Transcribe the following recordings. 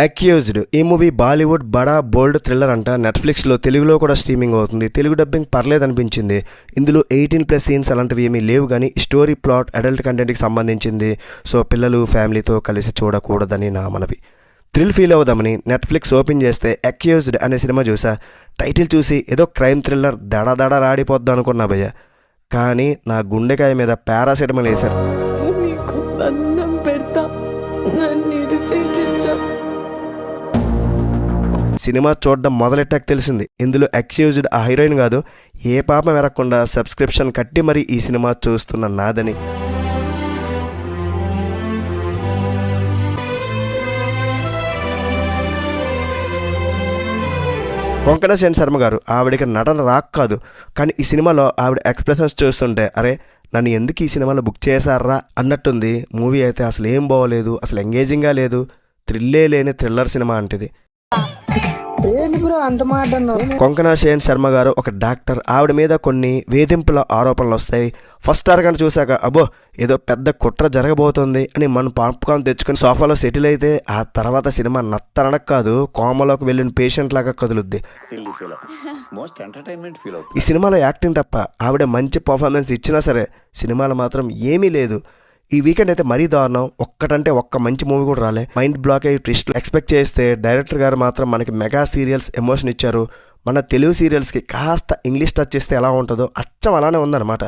Accused ఈ movie Bollywood బడా బోల్డ్ thriller అంట. నెట్ఫ్లిక్స్లో తెలుగులో కూడా స్ట్రీమింగ్ అవుతుంది. తెలుగు డబ్బింగ్ పర్లేదు అనిపించింది. ఇందులో 18+ సీన్స్ అలాంటివి ఏమీ లేవు, కానీ స్టోరీ ప్లాట్ అడల్ట్ కంటెంట్కి సంబంధించింది. సో పిల్లలు ఫ్యామిలీతో కలిసి చూడకూడదని నా మనవి. థ్రిల్ ఫీల్ అవుదామని నెట్ఫ్లిక్స్ ఓపెన్ చేస్తే అక్యూజ్డ్ అనే సినిమా చూసా. టైటిల్ చూసి ఏదో క్రైమ్ థ్రిల్లర్ దడ రాడిపోద్దాం అనుకున్నా భయ్య, కానీ నా గుండెకాయ మీద పారాసెటమాల్ వేశారు. సినిమా చూడడం మొదలెట్టాక తెలిసింది ఇందులో అక్యూజ్డ్ ఆ హీరోయిన్ కాదు, ఏ పాపం వెరగకుండా సబ్స్క్రిప్షన్ కట్టి మరీ ఈ సినిమా చూస్తున్న నాదని. కొంకణ సేన్ శర్మ గారు, ఆవిడకి నటన రాక్ కాదు, కానీ ఈ సినిమాలో ఆవిడ ఎక్స్ప్రెషన్స్ చూస్తుంటే అరే నన్ను ఎందుకు ఈ సినిమాలో బుక్ చేశారా అన్నట్టుంది. మూవీ అయితే అసలు ఏం బాగోలేదు, అసలు ఎంగేజింగ్గా లేదు, థ్రిల్లే లేని థ్రిల్లర్ సినిమా అంటిది. కొంకణ సేన్ శర్మ గారు ఒక డాక్టర్, ఆవిడ మీద కొన్ని వేధింపుల ఆరోపణలు వస్తాయి. ఫస్ట్ అరగంట చూశాక అబ్బో ఏదో పెద్ద కుట్ర జరగబోతుంది అని మనం పాప్కార్న్ తెచ్చుకొని సోఫాలో సెటిల్ అయితే ఆ తర్వాత సినిమా నత్తనడక కాదు, కోమలోకి వెళ్ళిన పేషెంట్ లాగా కదులుద్ది. ఈ సినిమాలో యాక్టింగ్ తప్ప ఆవిడ మంచి పర్ఫార్మెన్స్ ఇచ్చినా సరే సినిమాలో మాత్రం ఏమీ లేదు. ఈ వీకెండ్ అయితే మరీ దారుణం, ఒక్కటంటే ఒక్క మంచి మూవీ కూడా రాలే. మైండ్ బ్లాక్ అయ్యి ట్విస్ట్ ఎక్స్పెక్ట్ చేస్తే డైరెక్టర్ గారు మాత్రం మనకి మెగా సీరియల్స్ ఎమోషన్ ఇచ్చారు. మన తెలుగు సీరియల్స్కి కాస్త ఇంగ్లీష్ టచ్ చేస్తే ఎలా ఉంటుందో అచ్చం అలానే ఉందన్నమాట.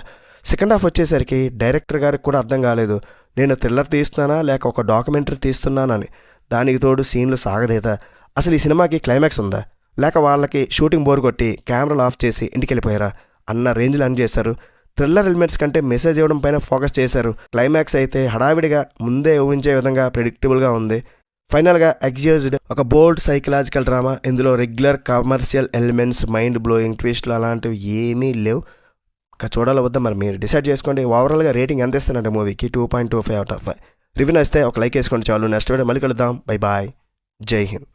సెకండ్ హాఫ్ వచ్చేసరికి డైరెక్టర్ గారికి కూడా అర్థం కాలేదు, నేను థ్రిల్లర్ తీస్తున్నానా లేక ఒక డాక్యుమెంటరీ తీస్తున్నానని. దానికి తోడు సీన్లు సాగదేదా. అసలు ఈ సినిమాకి క్లైమాక్స్ ఉందా లేక వాళ్ళకి షూటింగ్ బోర్ కొట్టి కెమెరాలు ఆఫ్ చేసి ఇంటికి వెళ్ళిపోయారా అన్న రేంజ్లో అని చేశారు. థ్రిల్లర్ ఎలిమెంట్స్ కంటే మెసేజ్ ఇవ్వడం పైన ఫోకస్ చేశారు. క్లైమాక్స్ అయితే హడావిడిగా ముందే ఊహించే విధంగా ప్రెడిక్టబుల్గా ఉంది. ఫైనల్గా అక్యూజ్డ్ ఒక బోల్డ్ సైకలాజికల్ డ్రామా. ఇందులో regular commercial elements, mind blowing ట్విస్ట్లు అలాంటివి ఏమీ లేవు. ఇంకా చూడాలి వద్దా మరి మీరు డిసైడ్ చేసుకోండి. ఓవరాల్గా రేటింగ్ ఎంత ఇస్తానంటే మూవీకి 2.25 out of 5. రివ్యూ నచ్చితే ఒక లైక్ వేసుకోండి చాలు. నెక్స్ట్ వీడియో మళ్ళీ కలుద్దాం. బై బాయ్, జై హింద్.